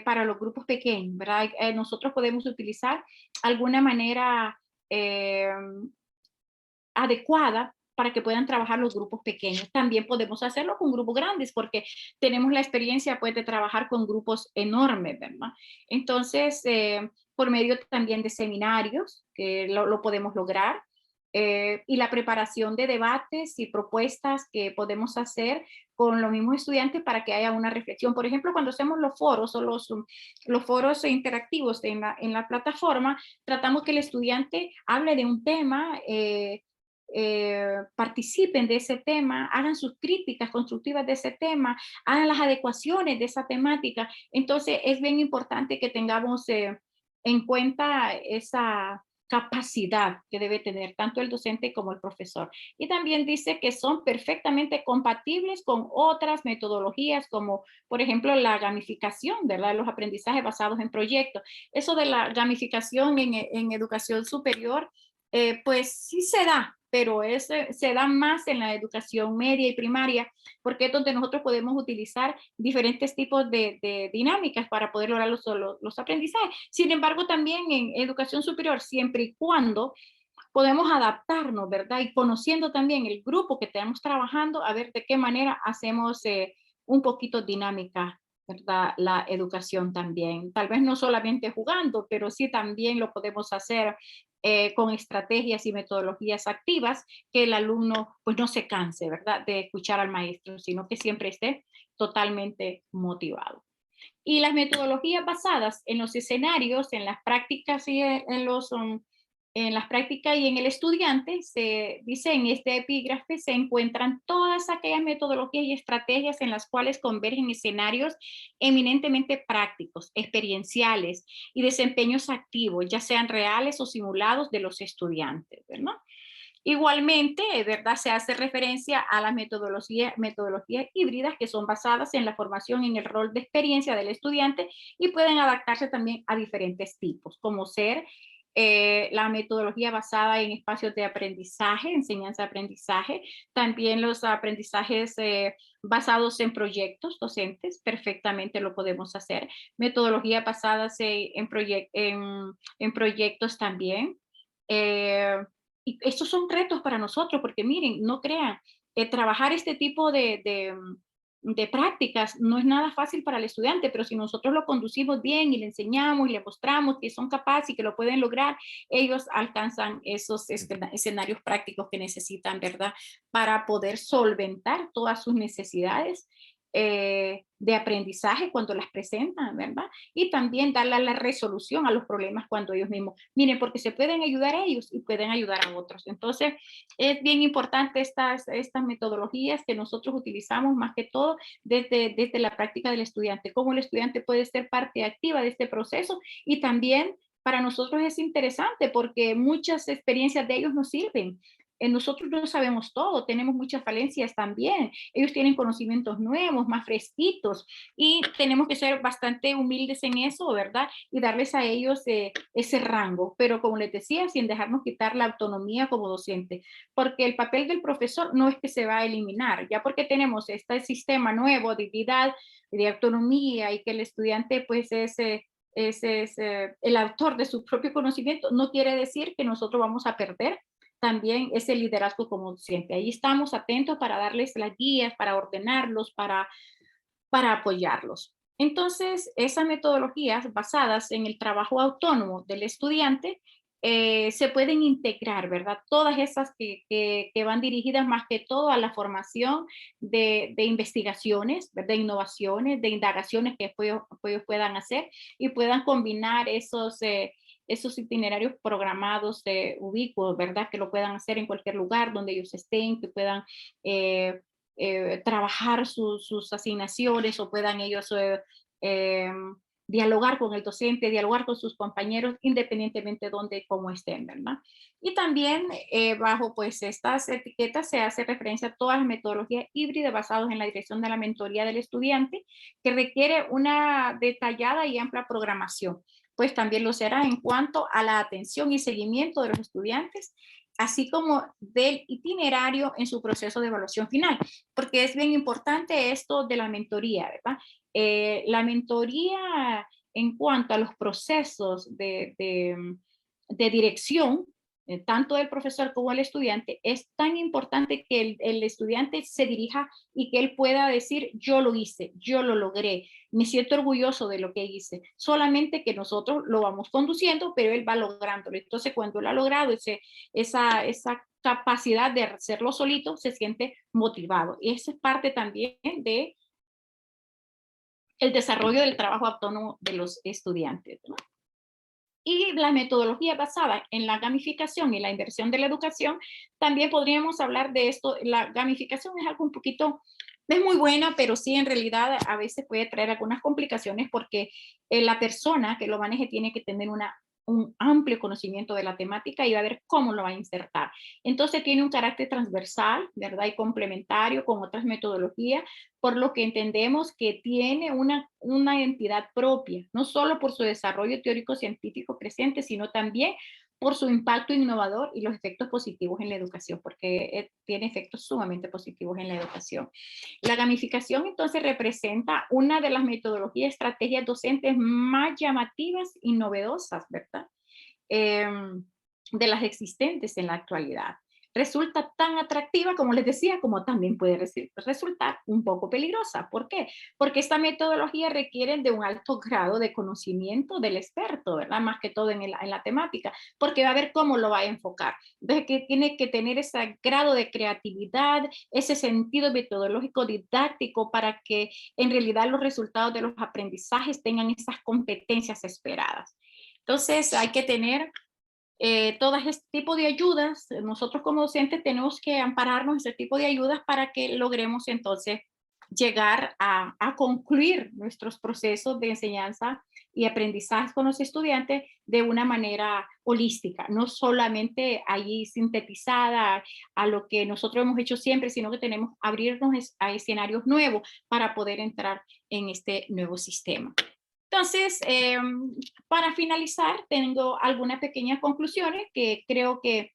para los grupos pequeños, ¿verdad? Nosotros podemos utilizar alguna manera eh, adecuada para que puedan trabajar los grupos pequeños. También podemos hacerlo con grupos grandes porque tenemos la experiencia pues, de trabajar con grupos enormes, ¿verdad? Entonces, por medio también de seminarios, que lo podemos lograr, y la preparación de debates y propuestas que podemos hacer con los mismos estudiantes para que haya una reflexión. Por ejemplo, cuando hacemos los foros o los foros interactivos en la plataforma, tratamos que el estudiante hable de un tema, participen de ese tema, hagan sus críticas constructivas de ese tema, hagan las adecuaciones de esa temática. Entonces es bien importante que tengamos en cuenta esa capacidad que debe tener tanto el docente como el profesor. Y también dice que son perfectamente compatibles con otras metodologías como, por ejemplo, la gamificación, ¿verdad? Los aprendizajes basados en proyectos. Eso de la gamificación en educación superior, pues sí se da, pero se da más en la educación media y primaria, porque es donde nosotros podemos utilizar diferentes tipos de dinámicas para poder lograr los aprendizajes. Sin embargo, también en educación superior, siempre y cuando podemos adaptarnos, ¿verdad? Y conociendo también el grupo que estamos trabajando, a ver de qué manera hacemos un poquito dinámica, ¿verdad? La educación también. Tal vez no solamente jugando, pero sí también lo podemos hacer con estrategias y metodologías activas, que el alumno pues no se canse, ¿verdad? De escuchar al maestro, sino que siempre esté totalmente motivado. Y las metodologías basadas en los escenarios, en las prácticas y en las prácticas y en el estudiante, se dice en este epígrafe, se encuentran todas aquellas metodologías y estrategias en las cuales convergen escenarios eminentemente prácticos, experienciales y desempeños activos, ya sean reales o simulados de los estudiantes, ¿verdad? Igualmente, ¿verdad? Se hace referencia a las metodologías híbridas que son basadas en la formación en el rol de experiencia del estudiante y pueden adaptarse también a diferentes tipos, como ser la metodología basada en espacios de aprendizaje, enseñanza-aprendizaje, también los aprendizajes basados en proyectos docentes, perfectamente lo podemos hacer, metodologías basadas en proyectos también. Eh, y estos son retos para nosotros, porque miren, no crean, trabajar este tipo de prácticas no es nada fácil para el estudiante, pero si nosotros lo conducimos bien y le enseñamos y le mostramos que son capaces y que lo pueden lograr, ellos alcanzan esos escenarios prácticos que necesitan, ¿verdad? Para poder solventar todas sus necesidades de aprendizaje cuando las presentan, ¿verdad? Y también darle la resolución a los problemas cuando ellos mismos, miren, porque se pueden ayudar a ellos y pueden ayudar a otros. Entonces, es bien importante estas metodologías que nosotros utilizamos más que todo desde la práctica del estudiante, cómo el estudiante puede ser parte activa de este proceso y también para nosotros es interesante porque muchas experiencias de ellos nos sirven. Nosotros no sabemos todo, tenemos muchas falencias también. Ellos tienen conocimientos nuevos, más fresquitos, y tenemos que ser bastante humildes en eso, ¿verdad? Y darles a ellos ese rango, pero como les decía, sin dejarnos quitar la autonomía como docente, porque el papel del profesor no es que se va a eliminar, ya porque tenemos este sistema nuevo de habilidad, de autonomía y que el estudiante pues es el autor de su propio conocimiento, no quiere decir que nosotros vamos a perder también ese liderazgo como docente. Ahí estamos atentos para darles las guías, para ordenarlos, para apoyarlos. Entonces, esas metodologías basadas en el trabajo autónomo del estudiante se pueden integrar, ¿verdad? Todas esas que van dirigidas más que todo a la formación de investigaciones, de innovaciones, de indagaciones que ellos puedan hacer y puedan combinar esos itinerarios programados ubicuos, ¿verdad? Que lo puedan hacer en cualquier lugar donde ellos estén, que puedan trabajar sus asignaciones o puedan ellos eh, dialogar con el docente, dialogar con sus compañeros, independientemente de dónde y cómo estén, ¿verdad? Y también bajo pues estas etiquetas se hace referencia a todas las metodologías híbridas basadas en la dirección de la mentoría del estudiante, que requiere una detallada y amplia programación. Pues también lo será en cuanto a la atención y seguimiento de los estudiantes, así como del itinerario en su proceso de evaluación final, porque es bien importante esto de la mentoría, ¿verdad? La mentoría en cuanto a los procesos de dirección, tanto del profesor como del estudiante, es tan importante que el estudiante se dirija y que él pueda decir, yo lo hice, yo lo logré, me siento orgulloso de lo que hice, solamente que nosotros lo vamos conduciendo, pero él va lográndolo. Entonces, cuando él ha logrado esa capacidad de hacerlo solito, se siente motivado. Y eso es parte también de el desarrollo del trabajo autónomo de los estudiantes, ¿no? Y la metodología basada en la gamificación y la inversión de la educación, también podríamos hablar de esto. La gamificación es algo un poquito, es muy buena, pero sí en realidad a veces puede traer algunas complicaciones porque la persona que lo maneje tiene que tener un amplio conocimiento de la temática y va a ver cómo lo va a insertar. Entonces tiene un carácter transversal, ¿verdad? Y complementario con otras metodologías, por lo que entendemos que tiene una entidad propia, no solo por su desarrollo teórico científico presente, sino también por su impacto innovador y los efectos positivos en la educación, porque tiene efectos sumamente positivos en la educación. La gamificación entonces representa una de las metodologías y estrategias docentes más llamativas y novedosas, ¿verdad? Eh, de las existentes en la actualidad. Resulta tan atractiva, como les decía, como también puede resultar un poco peligrosa. ¿Por qué? Porque esta metodología requiere de un alto grado de conocimiento del experto, ¿verdad? Más que todo en la temática, porque va a ver cómo lo va a enfocar. Entonces, que tiene que tener ese grado de creatividad, ese sentido metodológico didáctico para que en realidad los resultados de los aprendizajes tengan esas competencias esperadas. Entonces, hay que tener todo este tipo de ayudas. Nosotros como docentes tenemos que ampararnos en este tipo de ayudas para que logremos entonces llegar a concluir nuestros procesos de enseñanza y aprendizaje con los estudiantes de una manera holística, no solamente allí sintetizada a lo que nosotros hemos hecho siempre, sino que tenemos que abrirnos a escenarios nuevos para poder entrar en este nuevo sistema. Entonces, para finalizar, tengo algunas pequeñas conclusiones que creo que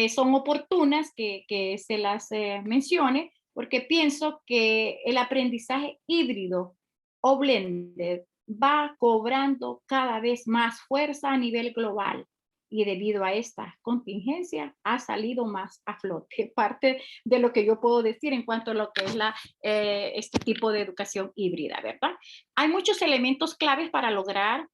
son oportunas que se las mencione, porque pienso que el aprendizaje híbrido o blended va cobrando cada vez más fuerza a nivel global y debido a esta contingencia ha salido más a flote. Parte de lo que yo puedo decir en cuanto a lo que es este tipo de educación híbrida, ¿verdad? Hay muchos elementos claves para lograr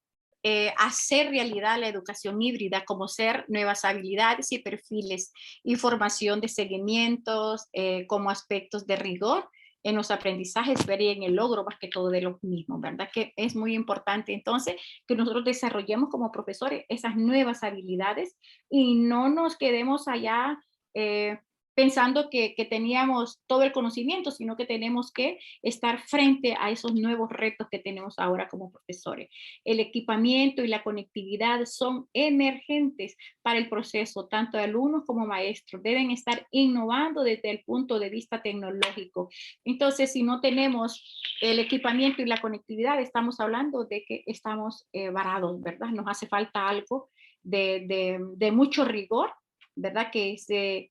hacer realidad la educación híbrida, como ser nuevas habilidades y perfiles, información de seguimientos como aspectos de rigor en los aprendizajes, ver y en el logro más que todo de los mismos, ¿verdad? Que es muy importante entonces que nosotros desarrollemos como profesores esas nuevas habilidades y no nos quedemos allá eh, pensando que teníamos todo el conocimiento, sino que tenemos que estar frente a esos nuevos retos que tenemos ahora como profesores. El equipamiento y la conectividad son emergentes para el proceso, tanto de alumnos como maestros. Deben estar innovando desde el punto de vista tecnológico. Entonces, si no tenemos el equipamiento y la conectividad, estamos hablando de que estamos varados, ¿verdad? Nos hace falta algo de mucho rigor, ¿verdad? Que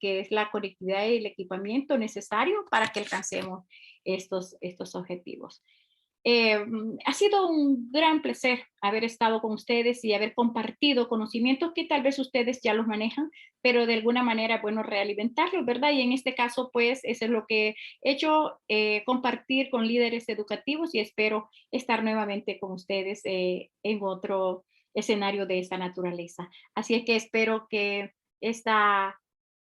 es la conectividad y el equipamiento necesario para que alcancemos estos objetivos. Ha sido un gran placer haber estado con ustedes y haber compartido conocimientos que tal vez ustedes ya los manejan, pero de alguna manera, bueno, realimentarlos, ¿verdad? Y en este caso, pues, eso es lo que he hecho, compartir con líderes educativos y espero estar nuevamente con ustedes en otro escenario de esta naturaleza. Así es que espero que esta,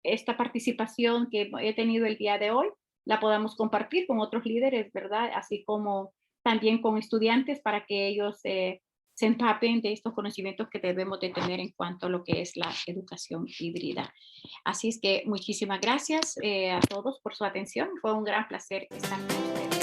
esta participación que he tenido el día de hoy la podamos compartir con otros líderes, ¿verdad? Así como también con estudiantes para que ellos se empapen de estos conocimientos que debemos de tener en cuanto a lo que es la educación híbrida. Así es que muchísimas gracias a todos por su atención. Fue un gran placer estar con ustedes.